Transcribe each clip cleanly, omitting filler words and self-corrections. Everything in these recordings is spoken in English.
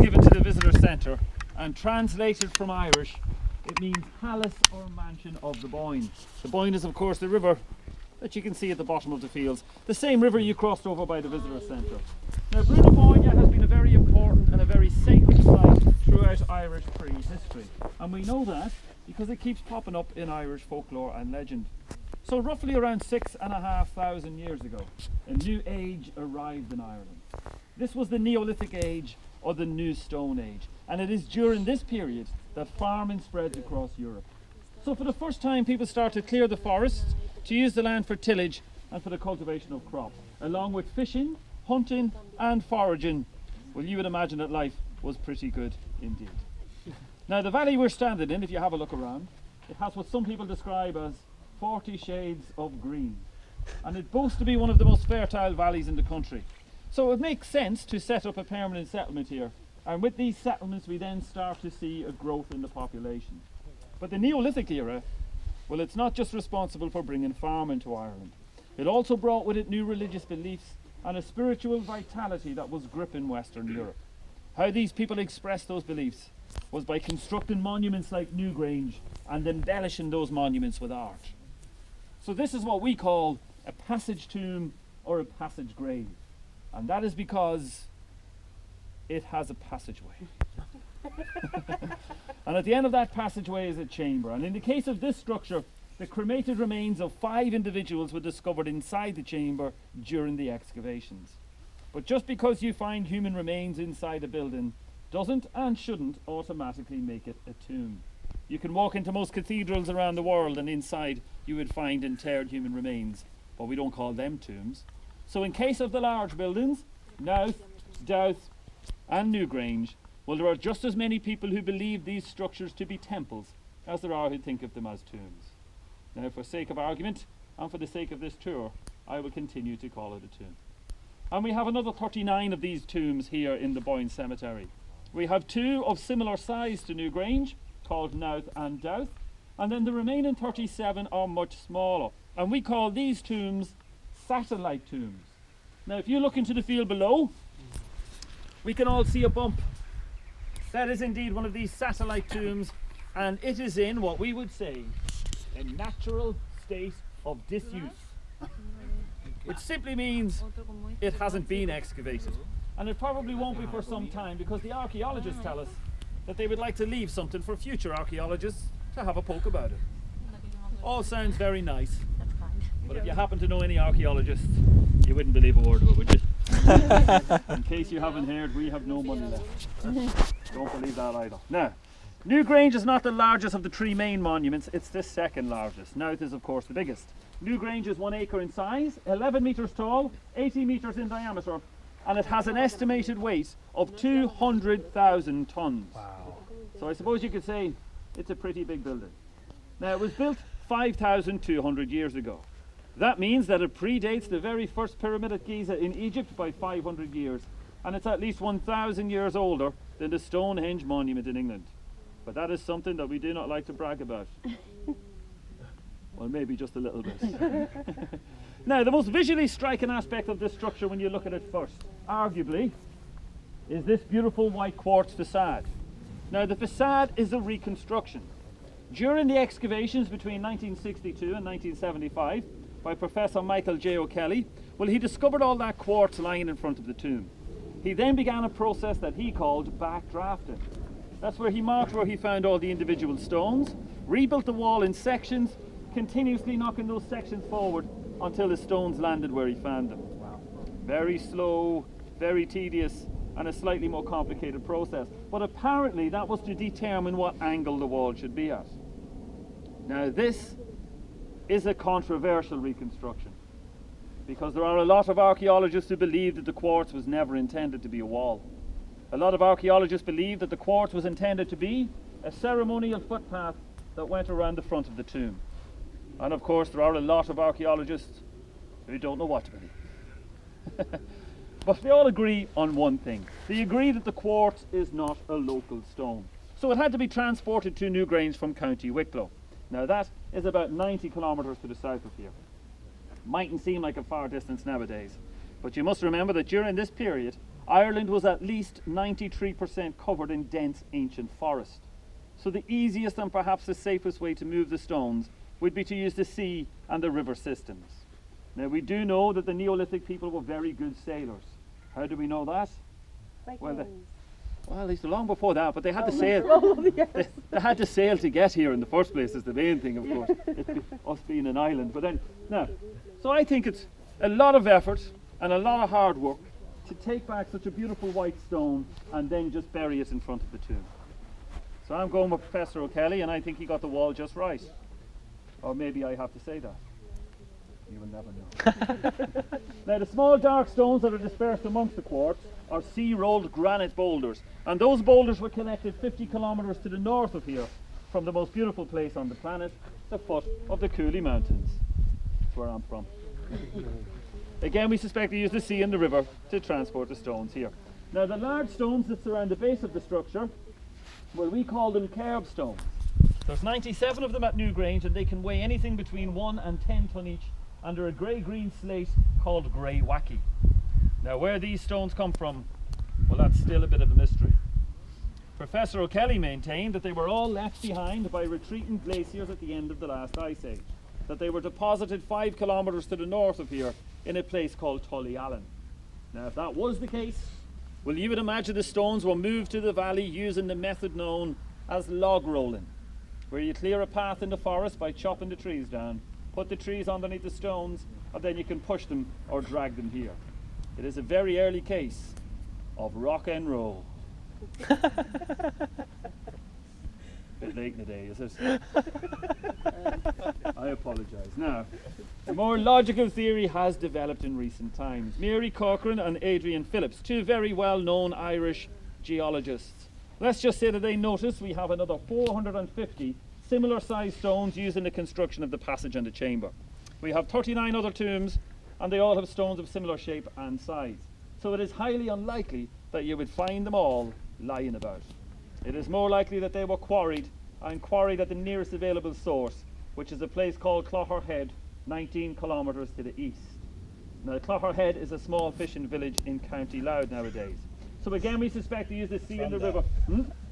given to the visitor centre, and translated from Irish, it means palace or mansion of the Boyne. The Boyne is of course the river that you can see at the bottom of the fields, the same river you crossed over by the visitor centre. Now Brú na Bóinne has been a very important and a very sacred site throughout Irish prehistory, and we know that because it keeps popping up in Irish folklore and legend. So roughly around 6,500 years ago, a new age arrived in Ireland. This was the Neolithic Age or the New Stone Age, and it is during this period that farming spreads across Europe. So for the first time people start to clear the forests to use the land for tillage and for the cultivation of crops, along with fishing, hunting and foraging. Well, you would imagine that life was pretty good indeed. Now the valley we're standing in, if you have a look around, it has what some people describe as 40 shades of green, and it boasts to be one of the most fertile valleys in the country. So it makes sense to set up a permanent settlement here, and with these settlements we then start to see a growth in the population. But the Neolithic era, well, it's not just responsible for bringing farming to Ireland. It also brought with it new religious beliefs and a spiritual vitality that was gripping Western Europe. How these people expressed those beliefs was by constructing monuments like Newgrange and embellishing those monuments with art. So this is what we call a passage tomb or a passage grave, and that is because it has a passageway. And at the end of that passageway is a chamber, and in the case of this structure, the cremated remains of 5 individuals were discovered inside the chamber during the excavations. But just because you find human remains inside a building doesn't and shouldn't automatically make it a tomb. You can walk into most cathedrals around the world and inside you would find interred human remains, but we don't call them tombs. So in case of the large buildings, Nowth, Douth and Newgrange, well, there are just as many people who believe these structures to be temples as there are who think of them as tombs. Now, for sake of argument and for the sake of this tour, I will continue to call it a tomb. And we have another 39 of these tombs here in the Boyne Cemetery. We have 2 of similar size to Newgrange, called Nowth and Douth, and then the remaining 37 are much smaller. And we call these tombs satellite tombs. Now, if you look into the field below, we can all see a bump. That is indeed one of these satellite tombs, and it is in what we would say a natural state of disuse. It simply means it hasn't been excavated, and it probably won't be for some time, because the archaeologists tell us that they would like to leave something for future archaeologists to have a poke about it. All sounds very nice, but if you happen to know any archaeologists, you wouldn't believe a word of it, would you? In case you haven't heard, we have no money left. Don't believe that either. Now, Newgrange is not the largest of the 3 main monuments, it's the second largest. Nowth is of course the biggest. Newgrange is 1 acre in size, 11 metres tall, 80 metres in diameter, and it has an estimated weight of 200,000 tonnes. Wow. So I suppose you could say it's a pretty big building. Now, it was built 5,200 years ago. That means that it predates the very first pyramid at Giza in Egypt by 500 years, and it's at least 1,000 years older than the Stonehenge monument in England. But that is something that we do not like to brag about. Well, maybe just a little bit. Now, the most visually striking aspect of this structure when you look at it first, arguably, is this beautiful white quartz facade. Now, the facade is a reconstruction. During the excavations between 1962 and 1975 by Professor Michael J. O'Kelly, well, he discovered all that quartz lying in front of the tomb. He then began a process that he called backdrafting. That's where he marked where he found all the individual stones, rebuilt the wall in sections, continuously knocking those sections forward until the stones landed where he found them. Wow. Very slow, very tedious, and a slightly more complicated process. But apparently that was to determine what angle the wall should be at. Now, this is a controversial reconstruction, because there are a lot of archaeologists who believe that the quartz was never intended to be a wall. A lot of archaeologists believe that the quartz was intended to be a ceremonial footpath that went around the front of the tomb. And of course there are a lot of archaeologists who don't know what to believe. But they all agree on one thing. They agree that the quartz is not a local stone. So it had to be transported to Newgrange from County Wicklow. Now that is about 90 kilometres to the south of here. Mightn't seem like a far distance nowadays, but you must remember that during this period Ireland was at least 93% covered in dense ancient forest. So the easiest and perhaps the safest way to move the stones would be to use the sea and the river systems. Now we do know that the Neolithic people were very good sailors. How do we know that? Well, at least long before that, but they had to sail. Yes. They had to sail to get here in the first place is the main thing, of course. Us being an island. But then, now, so I think it's a lot of effort and a lot of hard work to take back such a beautiful white stone and then just bury it in front of the tomb. So I'm going with Professor O'Kelly, and I think he got the wall just right. Or maybe I have to say that. You will never know. Now the small dark stones that are dispersed amongst the quartz are sea-rolled granite boulders, and those boulders were collected 50 kilometres to the north of here from the most beautiful place on the planet, the foot of the Cooley Mountains. That's where I'm from. Again, we suspect they used the sea and the river to transport the stones here. Now the large stones that surround the base of the structure, well, we call them kerb stones. There's 97 of them at Newgrange, and they can weigh anything between 1 and 10 tonne each, and they're a grey-green slate called grey wacky. Now where these stones come from, well, that's still a bit of a mystery. Professor O'Kelly maintained that they were all left behind by retreating glaciers at the end of the last ice age, that they were deposited 5 kilometres to the north of here in a place called Tullyallen. Now if that was the case, well, you would imagine the stones were moved to the valley using the method known as log rolling, where you clear a path in the forest by chopping the trees down, put the trees underneath the stones, and then you can push them or drag them here. It is a very early case of rock and roll. Bit late in the day, is it? I apologise. Now, a more logical theory has developed in recent times. Mary Corcoran and Adrian Phillips, two very well-known Irish geologists. Let's just say that they noticed we have another 450 similar sized stones used in the construction of the passage and the chamber. We have 39 other tombs, and they all have stones of similar shape and size. So it is highly unlikely that you would find them all lying about. It is more likely that they were quarried at the nearest available source, which is a place called Clogherhead, 19 kilometres to the east. Now Clogherhead is a small fishing village in County Louth nowadays. So again, we suspect they used the sea and the river.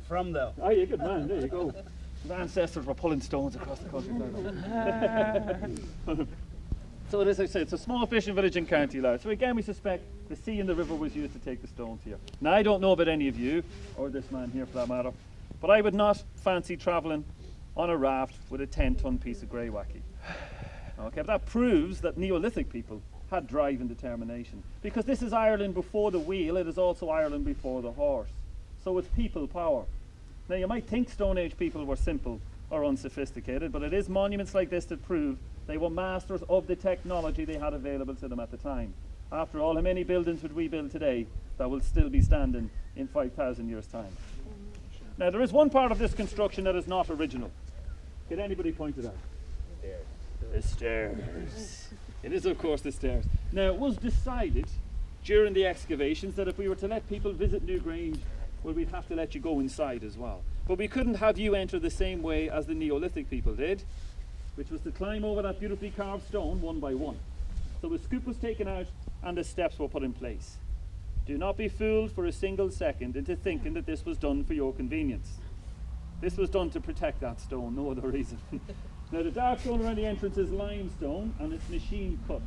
From there. Oh, you're a good man, there you go. His ancestors were pulling stones across the country. So as I said, it's a small fishing village in County Louth. So again, we suspect the sea and the river was used to take the stones here. Now I don't know about any of you, or this man here for that matter, but I would not fancy travelling on a raft with a 10-tonne piece of grey wacky. Okay, but that proves that Neolithic people had drive and determination. Because this is Ireland before the wheel, it is also Ireland before the horse. So it's people power. Now you might think Stone Age people were simple or unsophisticated, but it is monuments like this that prove they were masters of the technology they had available to them at the time. After all, how many buildings would we build today that will still be standing in 5,000 years' time? Now there is one part of this construction that is not original. Can anybody point it out? The stairs. It is of course the stairs. Now it was decided during the excavations that if we were to let people visit Newgrange, well, we'd have to let you go inside as well. But we couldn't have you enter the same way as the Neolithic people did, which was to climb over that beautifully carved stone one by one. So the scoop was taken out and the steps were put in place. Do not be fooled for a single second into thinking that this was done for your convenience. This was done to protect that stone, no other reason. Now the dark stone around the entrance is limestone and it's machine cut.